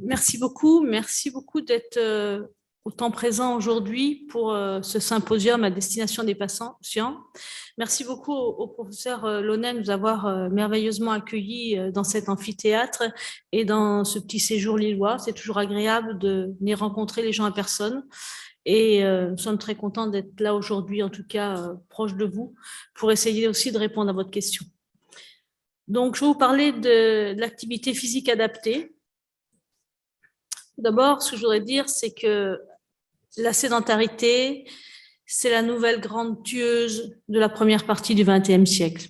Merci beaucoup d'être autant présent aujourd'hui pour ce symposium à destination des patients. Merci beaucoup au professeur Launay de nous avoir merveilleusement accueillis dans cet amphithéâtre et dans ce petit séjour lillois. C'est toujours agréable de venir rencontrer les gens en personne. Et nous sommes très contents d'être là aujourd'hui, en tout cas proche de vous, pour essayer aussi de répondre à votre question. Donc, je vais vous parler de l'activité physique adaptée. D'abord, ce que je voudrais dire, c'est que la sédentarité, c'est la nouvelle grande tueuse de la première partie du XXe siècle.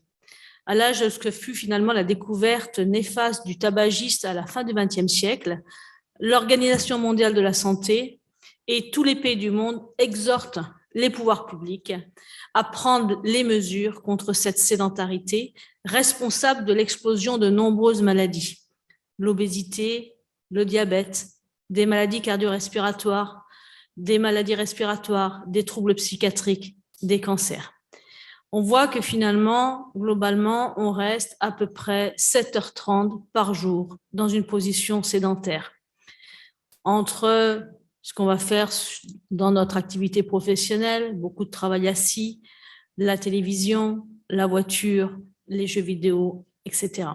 À l'âge de ce que fut finalement la découverte néfaste du tabagisme à la fin du XXe siècle, l'Organisation mondiale de la santé et tous les pays du monde exhortent les pouvoirs publics à prendre les mesures contre cette sédentarité responsable de l'explosion de nombreuses maladies, l'obésité, le diabète, des maladies cardio-respiratoires, des maladies respiratoires, des troubles psychiatriques, des cancers. On voit que finalement, globalement, on reste à peu près 7h30 par jour dans une position sédentaire. Entre ce qu'on va faire dans notre activité professionnelle, beaucoup de travail assis, la télévision, la voiture, les jeux vidéo, etc.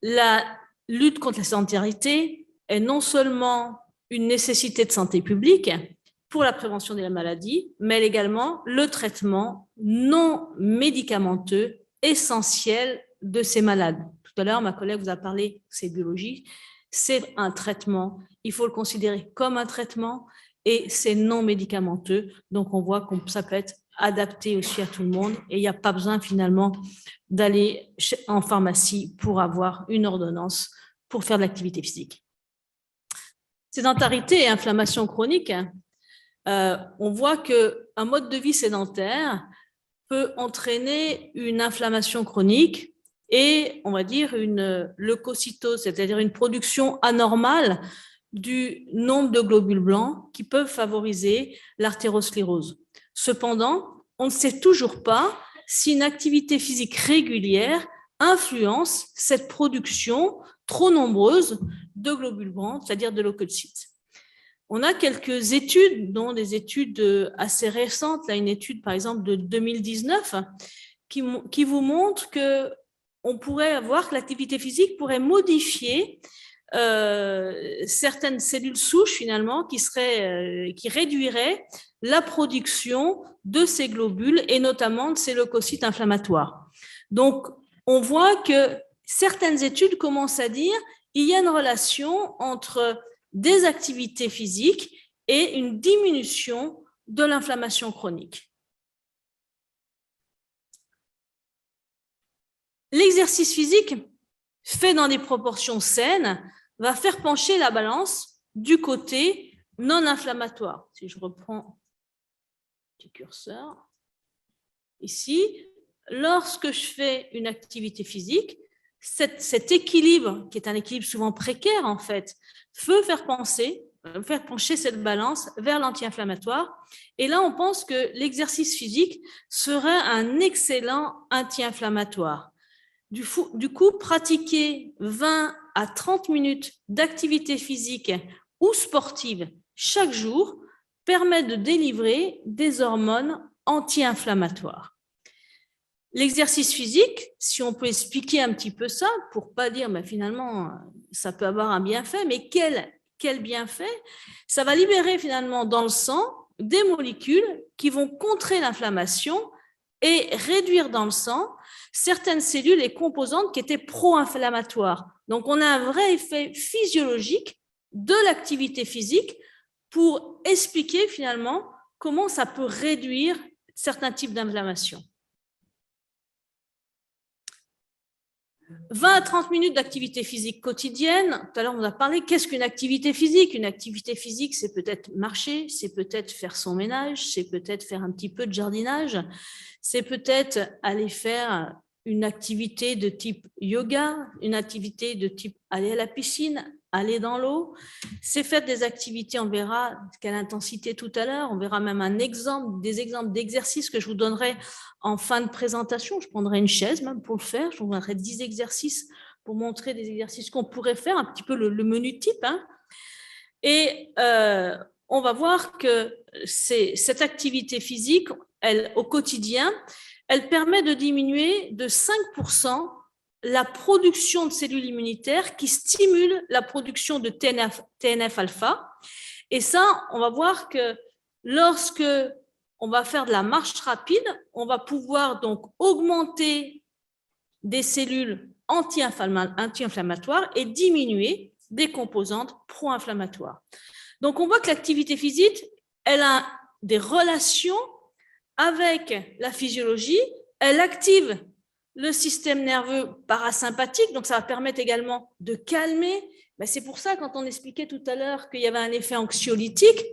La lutte contre la sédentarité est non seulement une nécessité de santé publique pour la prévention des maladies, mais également le traitement non médicamenteux essentiel de ces malades. Tout à l'heure, ma collègue vous a parlé, c'est biologie, c'est un traitement, il faut le considérer comme un traitement et c'est non médicamenteux, donc on voit que ça peut être adapté aussi à tout le monde et il n'y a pas besoin finalement d'aller en pharmacie pour avoir une ordonnance pour faire de l'activité physique. Sédentarité et inflammation chronique, on voit qu'un mode de vie sédentaire peut entraîner une inflammation chronique et, on va dire, une leucocytose, c'est-à-dire une production anormale du nombre de globules blancs qui peuvent favoriser l'artérosclérose. Cependant, on ne sait toujours pas si une activité physique régulière influence cette production trop nombreuse de globules blancs, c'est-à-dire de leucocytes. On a quelques études, dont des études assez récentes, là une étude par exemple de 2019, qui vous montre qu'on pourrait voir que l'activité physique pourrait modifier certaines cellules souches finalement qui réduiraient la production de ces globules et notamment de ces leucocytes inflammatoires. Donc, on voit que certaines études commencent à dire qu'il y a une relation entre des activités physiques et une diminution de l'inflammation chronique. L'exercice physique fait dans des proportions saines va faire pencher la balance du côté non inflammatoire. Si je reprends le petit curseur ici, lorsque je fais une activité physique, cet équilibre, qui est un équilibre souvent précaire en fait, peut faire pencher cette balance vers l'anti-inflammatoire. Et là, on pense que l'exercice physique serait un excellent anti-inflammatoire. Du coup, pratiquer 20 à 30 minutes d'activité physique ou sportive chaque jour permet de délivrer des hormones anti-inflammatoires. L'exercice physique, si on peut expliquer un petit peu ça, pour ne pas dire finalement ça peut avoir un bienfait, mais quel bienfait? Ça va libérer finalement dans le sang des molécules qui vont contrer l'inflammation et réduire dans le sang certaines cellules et composantes qui étaient pro-inflammatoires. Donc, on a un vrai effet physiologique de l'activité physique pour expliquer finalement comment ça peut réduire certains types d'inflammation. 20 à 30 minutes d'activité physique quotidienne. Tout à l'heure, on a parlé, qu'est-ce qu'une activité physique? Une activité physique, c'est peut-être marcher, c'est peut-être faire son ménage, c'est peut-être faire un petit peu de jardinage, c'est peut-être aller faire une activité de type yoga, une activité de type aller à la piscine, aller dans l'eau. C'est faire des activités, on verra quelle intensité tout à l'heure, on verra même des exemples d'exercices que je vous donnerai en fin de présentation. Je prendrai une chaise même pour le faire, je vous donnerai 10 exercices pour montrer des exercices qu'on pourrait faire, un petit peu le menu type. Hein. Et on va voir que cette activité physique, au quotidien, elle permet de diminuer de 5% la production de cellules immunitaires qui stimulent la production de TNF-alpha. Et ça, on va voir que lorsque on va faire de la marche rapide, on va pouvoir donc augmenter des cellules anti-inflammatoires et diminuer des composantes pro-inflammatoires. Donc, on voit que l'activité physique, elle a des relations avec la physiologie, elle active le système nerveux parasympathique, donc ça va permettre également de calmer. C'est pour ça, quand on expliquait tout à l'heure qu'il y avait un effet anxiolytique,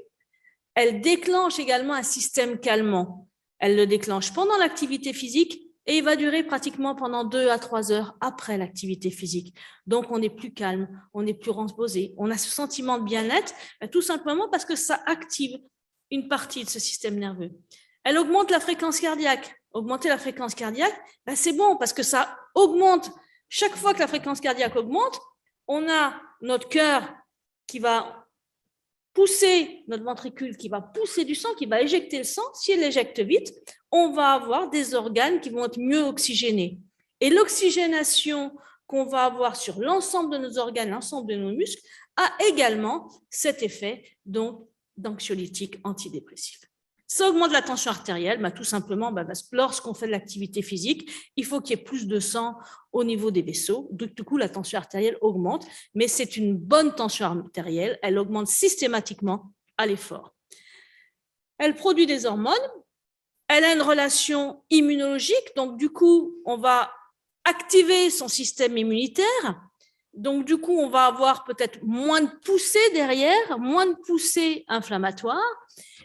elle déclenche également un système calmant. Elle le déclenche pendant l'activité physique et il va durer pratiquement pendant 2 à 3 heures après l'activité physique. Donc, on est plus calme, on est plus reposé, on a ce sentiment de bien-être, tout simplement parce que ça active une partie de ce système nerveux. Elle augmente la fréquence cardiaque. Augmenter la fréquence cardiaque, c'est bon parce que ça augmente. Chaque fois que la fréquence cardiaque augmente, on a notre cœur qui va pousser, notre ventricule qui va pousser du sang, qui va éjecter le sang. Si elle éjecte vite, on va avoir des organes qui vont être mieux oxygénés. Et l'oxygénation qu'on va avoir sur l'ensemble de nos organes, l'ensemble de nos muscles, a également cet effet donc d'anxiolytique antidépressif. Ça augmente la tension artérielle, tout simplement parce que lorsqu'on fait de l'activité physique, il faut qu'il y ait plus de sang au niveau des vaisseaux. Du coup, la tension artérielle augmente, mais c'est une bonne tension artérielle. Elle augmente systématiquement à l'effort. Elle produit des hormones. Elle a une relation immunologique. Donc, du coup, on va activer son système immunitaire. Donc, du coup, on va avoir peut-être moins de poussée derrière, moins de poussée inflammatoire.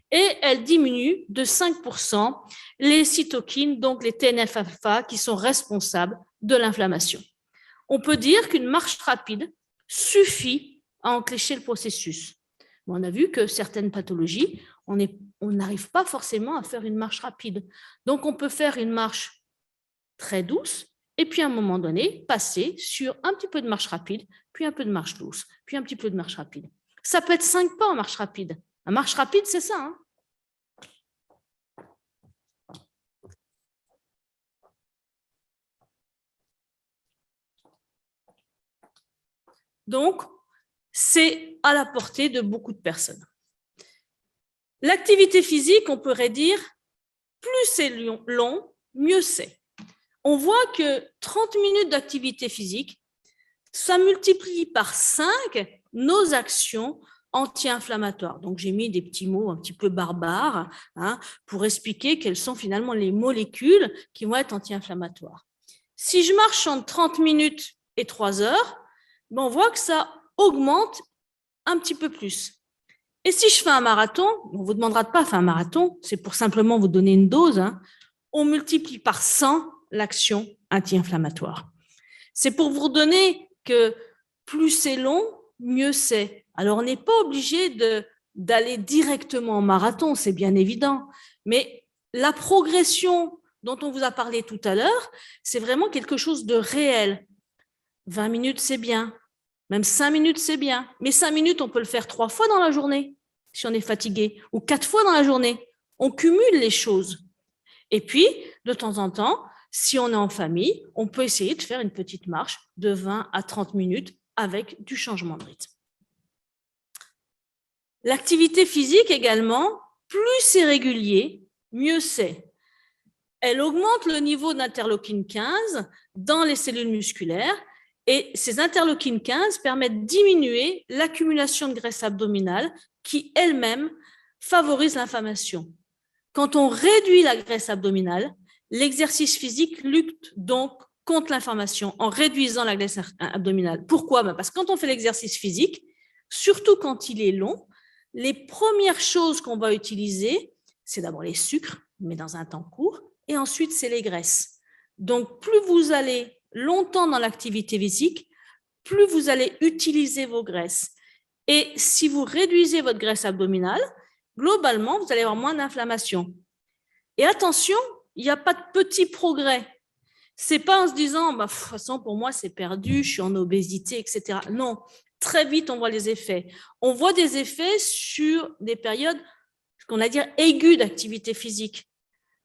Et elle diminue de 5% les cytokines, donc les TNF-alpha, qui sont responsables de l'inflammation. On peut dire qu'une marche rapide suffit à enclencher le processus. On a vu que certaines pathologies, on n'arrive pas forcément à faire une marche rapide. Donc, on peut faire une marche très douce et puis à un moment donné, passer sur un petit peu de marche rapide, puis un peu de marche douce, puis un petit peu de marche rapide. Ça peut être 5 pas en marche rapide. La marche rapide, c'est ça. Hein. Donc, c'est à la portée de beaucoup de personnes. L'activité physique, on pourrait dire, plus c'est long, mieux c'est. On voit que 30 minutes d'activité physique, ça multiplie par 5 nos actions anti-inflammatoires. Donc, j'ai mis des petits mots un petit peu barbares pour expliquer quelles sont finalement les molécules qui vont être anti-inflammatoires. Si je marche entre 30 minutes et 3 heures, on voit que ça augmente un petit peu plus. Et si je fais un marathon, on ne vous demandera de pas faire un marathon, c'est pour simplement vous donner une dose, on multiplie par 100 l'action anti-inflammatoire. C'est pour vous donner que plus c'est long, mieux c'est. Alors, on n'est pas obligé d'aller directement en marathon, c'est bien évident, mais la progression dont on vous a parlé tout à l'heure, c'est vraiment quelque chose de réel. 20 minutes, c'est bien. Même 5 minutes, c'est bien. Mais 5 minutes, on peut le faire 3 fois dans la journée, si on est fatigué, ou 4 fois dans la journée. On cumule les choses. Et puis, de temps en temps, si on est en famille, on peut essayer de faire une petite marche de 20 à 30 minutes avec du changement de rythme. L'activité physique également, plus c'est régulier, mieux c'est. Elle augmente le niveau d'interleukine 15 dans les cellules musculaires et ces interleukines 15 permettent de diminuer l'accumulation de graisse abdominale qui elle-même favorise l'inflammation. Quand on réduit la graisse abdominale, l'exercice physique lutte donc contre l'inflammation en réduisant la graisse abdominale. Pourquoi ? Parce que quand on fait l'exercice physique, surtout quand il est long, les premières choses qu'on va utiliser, c'est d'abord les sucres, mais dans un temps court, et ensuite c'est les graisses. Donc plus vous allez longtemps dans l'activité physique, plus vous allez utiliser vos graisses. Et si vous réduisez votre graisse abdominale, globalement, vous allez avoir moins d'inflammation. Et attention, il n'y a pas de petits progrès. C'est pas en se disant, bah, de toute façon, pour moi, c'est perdu, je suis en obésité, etc. Non, très vite, on voit les effets. On voit des effets sur des périodes, ce qu'on va dire, aiguës d'activité physique.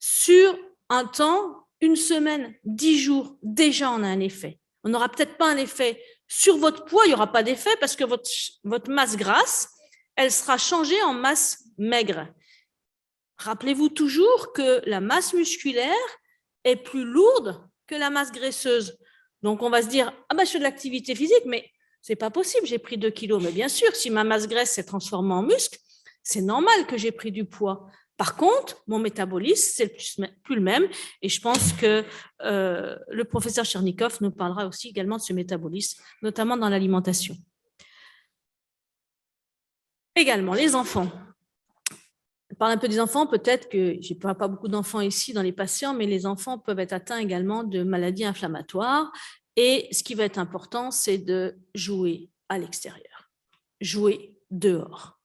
Sur un temps, une semaine, 10 jours, déjà, on a un effet. On n'aura peut-être pas un effet sur votre poids, il n'y aura pas d'effet parce que votre masse grasse, elle sera changée en masse maigre. Rappelez-vous toujours que la masse musculaire est plus lourde que la masse graisseuse. Donc, on va se dire, ah ben, je fais de l'activité physique, mais c'est pas possible, j'ai pris 2 kilos. Mais bien sûr, si ma masse graisse s'est transformée en muscle, c'est normal que j'ai pris du poids. Par contre, mon métabolisme, c'est plus le même. Et je pense que le professeur Chernikov nous parlera aussi également de ce métabolisme, notamment dans l'alimentation. Également, les enfants. Je parle un peu des enfants, peut-être que je n'ai pas beaucoup d'enfants ici dans les patients, mais les enfants peuvent être atteints également de maladies inflammatoires. Et ce qui va être important, c'est de jouer à l'extérieur, jouer dehors.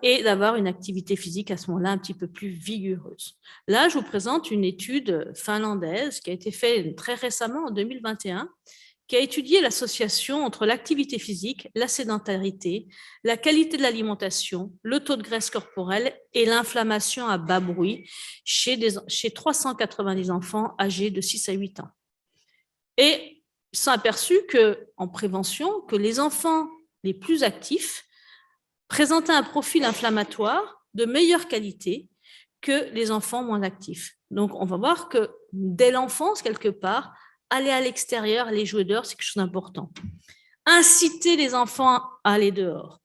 Et d'avoir une activité physique à ce moment-là un petit peu plus vigoureuse. Là, je vous présente une étude finlandaise qui a été faite très récemment, en 2021, qui a étudié l'association entre l'activité physique, la sédentarité, la qualité de l'alimentation, le taux de graisse corporelle et l'inflammation à bas bruit chez 390 enfants âgés de 6 à 8 ans. Et ils se sont aperçus qu'en prévention, que les enfants les plus actifs présentaient un profil inflammatoire de meilleure qualité que les enfants moins actifs. Donc, on va voir que dès l'enfance, quelque part, aller à l'extérieur, aller jouer dehors, c'est quelque chose d'important. Inciter les enfants à aller dehors,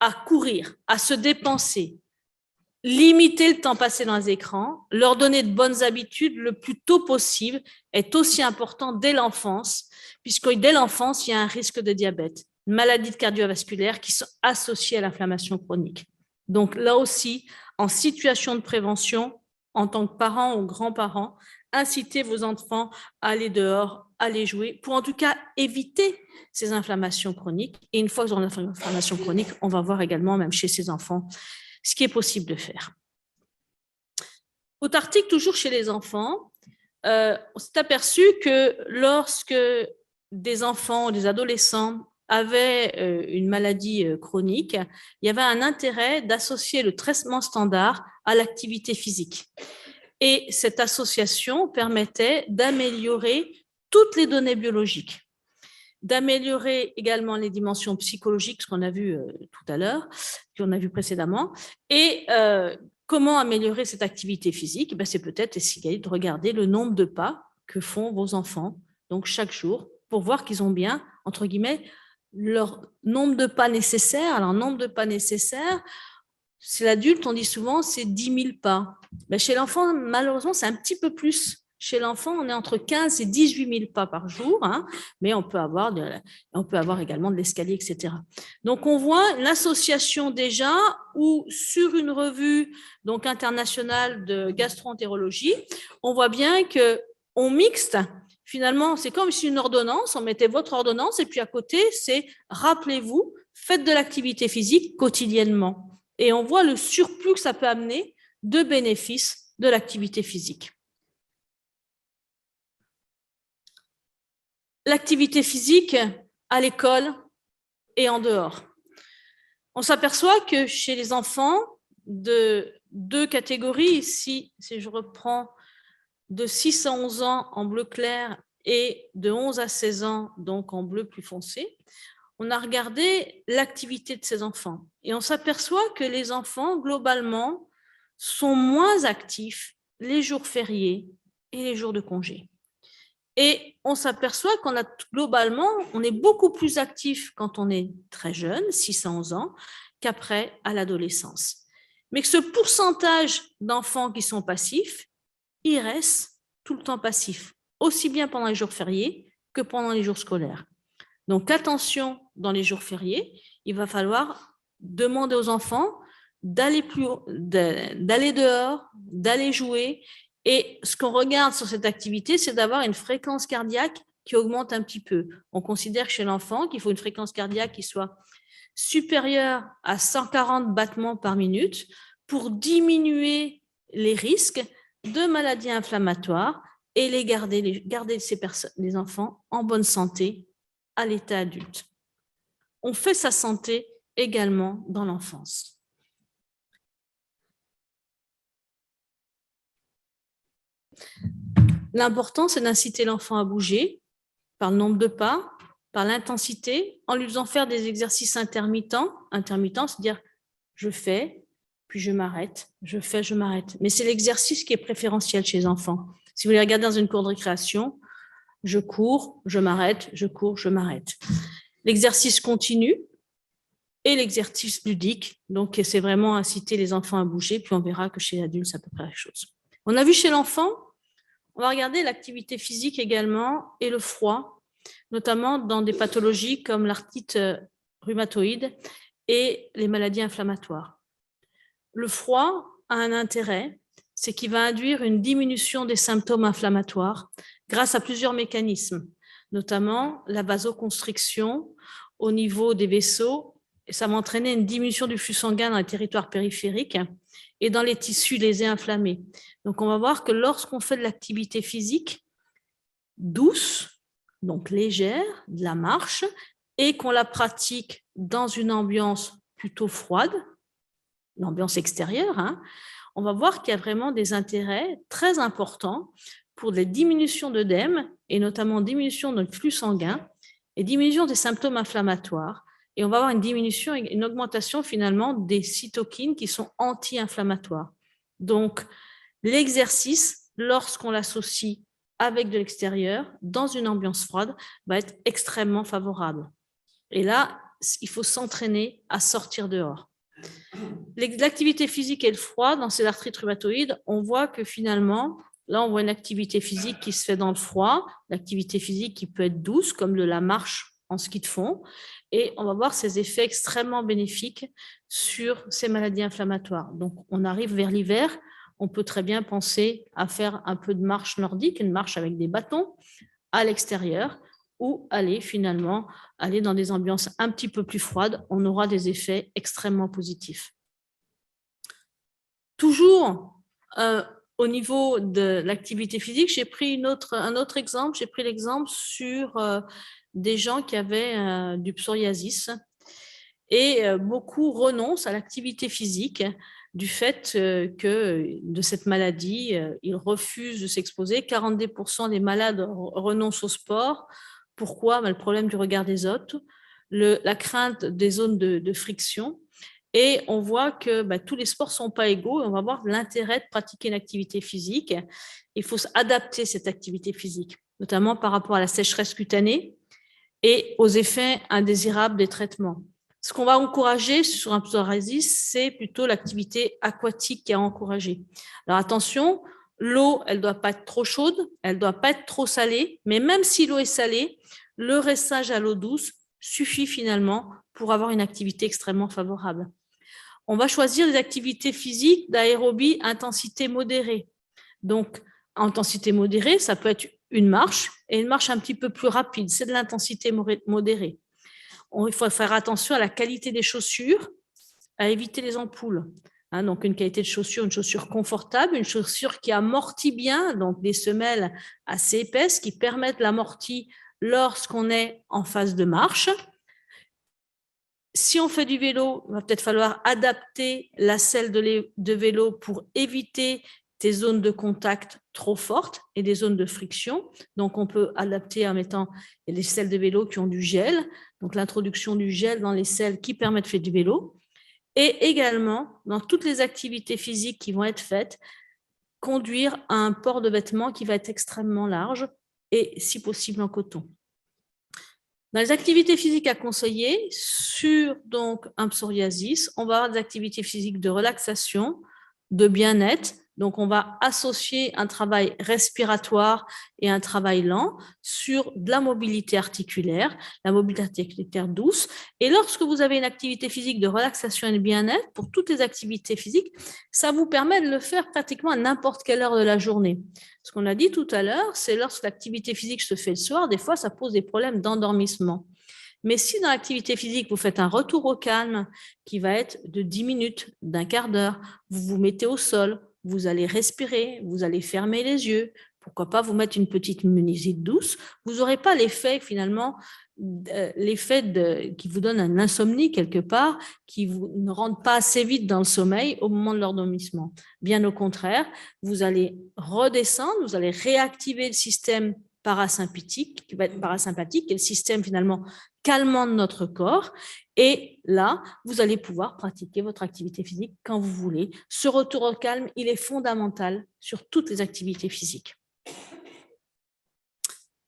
à courir, à se dépenser, limiter le temps passé dans les écrans, leur donner de bonnes habitudes le plus tôt possible est aussi important dès l'enfance, puisque dès l'enfance, il y a un risque de diabète, maladies cardiovasculaires qui sont associées à l'inflammation chronique. Donc là aussi, en situation de prévention, en tant que parents ou grands-parents, incitez vos enfants à aller dehors, à aller jouer, pour en tout cas éviter ces inflammations chroniques. Et une fois qu'ils ont une inflammation chronique, on va voir également, même chez ces enfants, ce qui est possible de faire. Autre article, toujours chez les enfants, on s'est aperçu que lorsque des enfants ou des adolescents avaient une maladie chronique, il y avait un intérêt d'associer le traitement standard à l'activité physique. Et cette association permettait d'améliorer toutes les données biologiques, d'améliorer également les dimensions psychologiques, ce qu'on a vu tout à l'heure, qu'on a vu précédemment. Et comment améliorer cette activité physique? C'est peut-être essayer de regarder le nombre de pas que font vos enfants, donc chaque jour, pour voir qu'ils ont bien, entre guillemets, leur nombre de pas nécessaires. Alors, nombre de pas nécessaires, chez l'adulte, on dit souvent, c'est 10 000 pas. Chez l'enfant, malheureusement, c'est un petit peu plus. Chez l'enfant, on est entre 15 et 18 000 pas par jour, mais on peut avoir également de l'escalier, etc. Donc, on voit l'association déjà où sur une revue donc internationale de gastro-entérologie, on voit bien qu'on mixte. Finalement, c'est comme si une ordonnance, on mettait votre ordonnance et puis à côté, c'est rappelez-vous, faites de l'activité physique quotidiennement. Et on voit le surplus que ça peut amener de bénéfices de l'activité physique. L'activité physique à l'école et en dehors. On s'aperçoit que chez les enfants de 2 catégories, ici, si je reprends de 6 à 11 ans en bleu clair et de 11 à 16 ans, donc en bleu plus foncé, on a regardé l'activité de ces enfants. Et on s'aperçoit que les enfants, globalement, sont moins actifs les jours fériés et les jours de congé. Et on s'aperçoit qu'on a globalement, on est beaucoup plus actif quand on est très jeune, 6 à 11 ans, qu'après à l'adolescence. Mais que ce pourcentage d'enfants qui sont passifs, il reste tout le temps passif, aussi bien pendant les jours fériés que pendant les jours scolaires. Donc, attention, dans les jours fériés, il va falloir demander aux enfants d'aller dehors, d'aller jouer. Et ce qu'on regarde sur cette activité, c'est d'avoir une fréquence cardiaque qui augmente un petit peu. On considère chez l'enfant qu'il faut une fréquence cardiaque qui soit supérieure à 140 battements par minute pour diminuer les risques de maladies inflammatoires et garder les enfants en bonne santé à l'état adulte. On fait sa santé également dans l'enfance. L'important, c'est d'inciter l'enfant à bouger par le nombre de pas, par l'intensité, en lui faisant faire des exercices intermittents, c'est-à-dire je fais, puis je m'arrête, je fais, je m'arrête. Mais c'est l'exercice qui est préférentiel chez les enfants. Si vous les regardez dans une cour de récréation, je cours, je m'arrête, je cours, je m'arrête. L'exercice continu et l'exercice ludique, donc c'est vraiment inciter les enfants à bouger, puis on verra que chez l'adulte, c'est à peu près la chose. On a vu chez l'enfant, on va regarder l'activité physique également et le froid, notamment dans des pathologies comme l'arthrite rhumatoïde et les maladies inflammatoires. Le froid a un intérêt, c'est qu'il va induire une diminution des symptômes inflammatoires grâce à plusieurs mécanismes, notamment la vasoconstriction au niveau des vaisseaux. Et ça va entraîner une diminution du flux sanguin dans les territoires périphériques et dans les tissus lésés inflammés. Donc, on va voir que lorsqu'on fait de l'activité physique douce, donc légère, de la marche, et qu'on la pratique dans une ambiance plutôt froide, l'ambiance extérieure, on va voir qu'il y a vraiment des intérêts très importants pour les diminutions d'œdème et notamment diminution de notre flux sanguin et diminution des symptômes inflammatoires. Et on va avoir une diminution, une augmentation finalement des cytokines qui sont anti-inflammatoires. Donc, l'exercice, lorsqu'on l'associe avec de l'extérieur, dans une ambiance froide, va être extrêmement favorable. Et là, il faut s'entraîner à sortir dehors. L'activité physique et le froid, dans ces arthrites rhumatoïdes, on voit que finalement, là, on voit une activité physique qui se fait dans le froid, l'activité physique qui peut être douce, comme de la marche en ski de fond, et on va voir ces effets extrêmement bénéfiques sur ces maladies inflammatoires. Donc, on arrive vers l'hiver, on peut très bien penser à faire un peu de marche nordique, une marche avec des bâtons à l'extérieur, ou aller dans des ambiances un petit peu plus froides, on aura des effets extrêmement positifs. Toujours au niveau de l'activité physique, j'ai pris un autre exemple. J'ai pris l'exemple sur des gens qui avaient du psoriasis et beaucoup renoncent à l'activité physique du fait que de cette maladie, ils refusent de s'exposer. 42% des malades renoncent au sport. Pourquoi? Le problème du regard des autres, la crainte des zones de friction. Et on voit que tous les sports ne sont pas égaux. On va voir l'intérêt de pratiquer une activité physique. Il faut adapter cette activité physique, notamment par rapport à la sécheresse cutanée et aux effets indésirables des traitements. Ce qu'on va encourager sur un psoriasis, c'est plutôt l'activité aquatique qui est encouragée. Alors attention, l'eau, elle ne doit pas être trop chaude, elle ne doit pas être trop salée, mais même si l'eau est salée, le rinçage à l'eau douce suffit finalement pour avoir une activité extrêmement favorable. On va choisir des activités physiques d'aérobie intensité modérée. Donc, intensité modérée, ça peut être une marche et une marche un petit peu plus rapide. C'est de l'intensité modérée. Il faut faire attention à la qualité des chaussures, à éviter les ampoules. Donc, une qualité de chaussure, une chaussure confortable, une chaussure qui amortit bien, donc des semelles assez épaisses qui permettent l'amorti lorsqu'on est en phase de marche. Si on fait du vélo, il va peut-être falloir adapter la selle de vélo pour éviter des zones de contact trop fortes et des zones de friction. Donc, on peut adapter en mettant les selles de vélo qui ont du gel, donc l'introduction du gel dans les selles qui permettent de faire du vélo. Et également, dans toutes les activités physiques qui vont être faites, conduire à un port de vêtements qui va être extrêmement large et, si possible, en coton. Dans les activités physiques à conseiller, sur donc un psoriasis, on va avoir des activités physiques de relaxation, de bien-être. Donc, on va associer un travail respiratoire et un travail lent sur de la mobilité articulaire, la mobilité articulaire douce. Et lorsque vous avez une activité physique de relaxation et de bien-être, pour toutes les activités physiques, ça vous permet de le faire pratiquement à n'importe quelle heure de la journée. Ce qu'on a dit tout à l'heure, c'est lorsque l'activité physique se fait le soir, des fois, ça pose des problèmes d'endormissement. Mais si dans l'activité physique, vous faites un retour au calme qui va être de 10 minutes, d'un quart d'heure, vous vous mettez au sol, vous allez respirer, vous allez fermer les yeux pourquoi pas vous mettre une petite musique douce. Vous n'aurez pas l'effet finalement, qui vous donne un insomnie quelque part, qui vous ne rentre pas assez vite dans le sommeil au moment de l'endormissement. Bien au contraire, vous allez redescendre, vous allez réactiver le système parasympathique, qui va être parasympathique, qui est le système finalement calmant de notre corps. Et là, vous allez pouvoir pratiquer votre activité physique quand vous voulez. Ce retour au calme, il est fondamental sur toutes les activités physiques.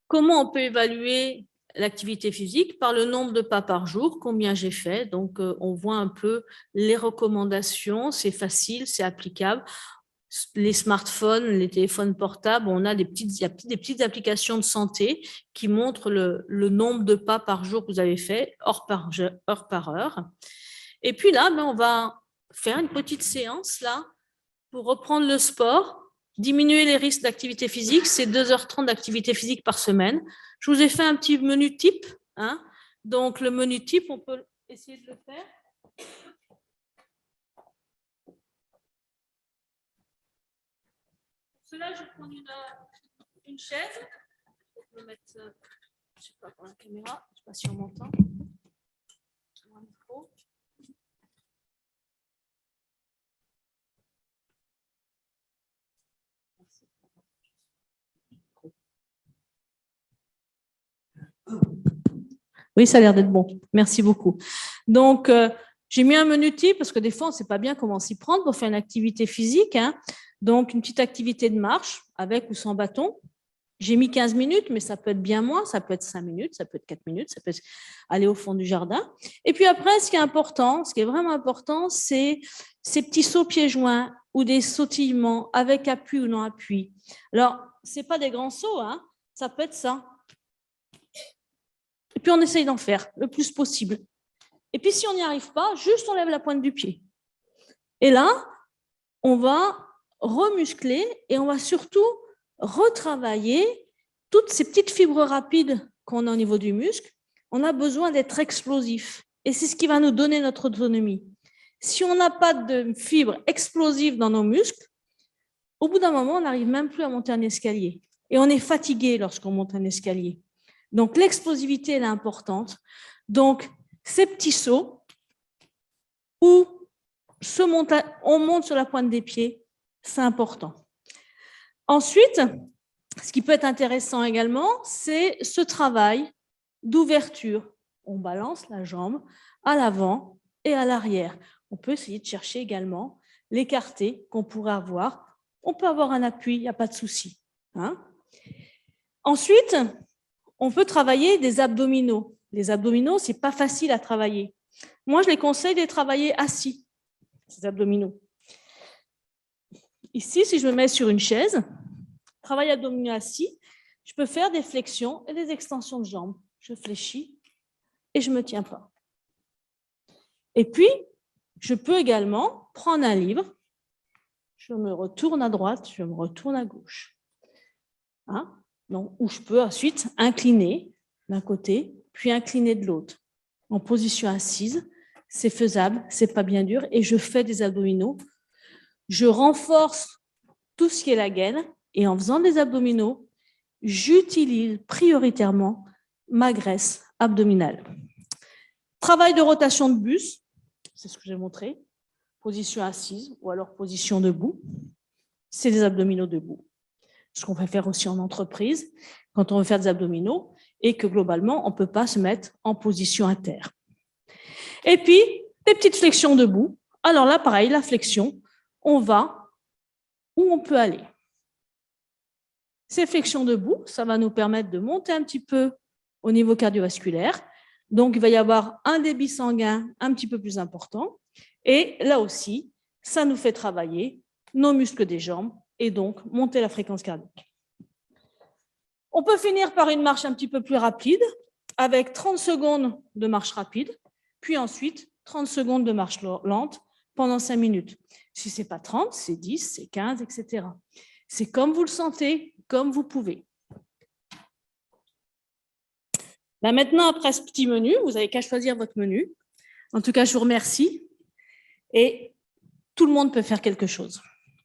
Comment on peut évaluer l'activité physique? Par le nombre de pas par jour, combien j'ai fait. Donc, on voit un peu les recommandations, c'est facile, c'est applicable. Les smartphones, les téléphones portables, on a des petites applications de santé qui montrent le nombre de pas par jour que vous avez fait, heure par heure. Et puis là, on va faire une petite séance là pour reprendre le sport, diminuer les risques d'activité physique. C'est 2h30 d'activité physique par semaine. Je vous ai fait un petit menu type. Hein. Donc, le menu type, on peut essayer de le faire. Pour cela, je vais prendre une chaise. Je vais mettre, je ne sais pas, pour la caméra, je ne sais pas si on m'entend. Un micro. Oui, ça a l'air d'être bon. Merci beaucoup. Donc, j'ai mis un menu type parce que des fois, on ne sait pas bien comment s'y prendre pour faire une activité physique. Hein. Donc, une petite activité de marche avec ou sans bâton. J'ai mis 15 minutes, mais ça peut être bien moins. Ça peut être 5 minutes, ça peut être 4 minutes, ça peut être aller au fond du jardin. Et puis après, ce qui est vraiment important, c'est ces petits sauts pieds joints ou des sautillements avec appui ou non appui. Alors, ce n'est pas des grands sauts, hein. Ça peut être ça. Et puis, on essaye d'en faire le plus possible. Et puis, si on n'y arrive pas, juste on lève la pointe du pied. Et là, on va remuscler et on va surtout retravailler toutes ces petites fibres rapides qu'on a au niveau du muscle. On a besoin d'être explosif. Et c'est ce qui va nous donner notre autonomie. Si on n'a pas de fibres explosives dans nos muscles, au bout d'un moment, on n'arrive même plus à monter un escalier. Et on est fatigué lorsqu'on monte un escalier. Donc, l'explosivité, elle est importante. Donc, ces petits sauts où on monte sur la pointe des pieds, c'est important. Ensuite, ce qui peut être intéressant également, c'est ce travail d'ouverture. On balance la jambe à l'avant et à l'arrière. On peut essayer de chercher également l'écarté qu'on pourrait avoir. On peut avoir un appui, il n'y a pas de souci. Hein. Ensuite, on peut travailler des abdominaux. Les abdominaux, ce n'est pas facile à travailler. Moi, je les conseille de les travailler assis, ces abdominaux. Ici, si je me mets sur une chaise, travail abdominaux assis, je peux faire des flexions et des extensions de jambes. Je fléchis et je ne me tiens pas. Et puis, je peux également prendre un livre, je me retourne à droite, je me retourne à gauche. Hein? Donc, ou je peux ensuite incliner d'un côté, puis incliner de l'autre. En position assise, c'est faisable, c'est pas bien dur, et je fais des abdominaux. Je renforce tout ce qui est la gaine, et en faisant des abdominaux, j'utilise prioritairement ma graisse abdominale. Travail de rotation de buste, c'est ce que j'ai montré, position assise ou alors position debout, c'est des abdominaux debout. Ce qu'on va faire aussi en entreprise, quand on veut faire des abdominaux, et que globalement, on ne peut pas se mettre en position à terre. Et puis, des petites flexions debout. Alors là, pareil, la flexion, on va où on peut aller. Ces flexions debout, ça va nous permettre de monter un petit peu au niveau cardiovasculaire. Donc, il va y avoir un débit sanguin un petit peu plus important. Et là aussi, ça nous fait travailler nos muscles des jambes et donc monter la fréquence cardiaque. On peut finir par une marche un petit peu plus rapide, avec 30 secondes de marche rapide, puis ensuite 30 secondes de marche lente pendant 5 minutes. Si ce n'est pas 30, c'est 10, c'est 15, etc. C'est comme vous le sentez, comme vous pouvez. Là, maintenant, après ce petit menu, vous n'avez qu'à choisir votre menu. En tout cas, je vous remercie. Et tout le monde peut faire quelque chose.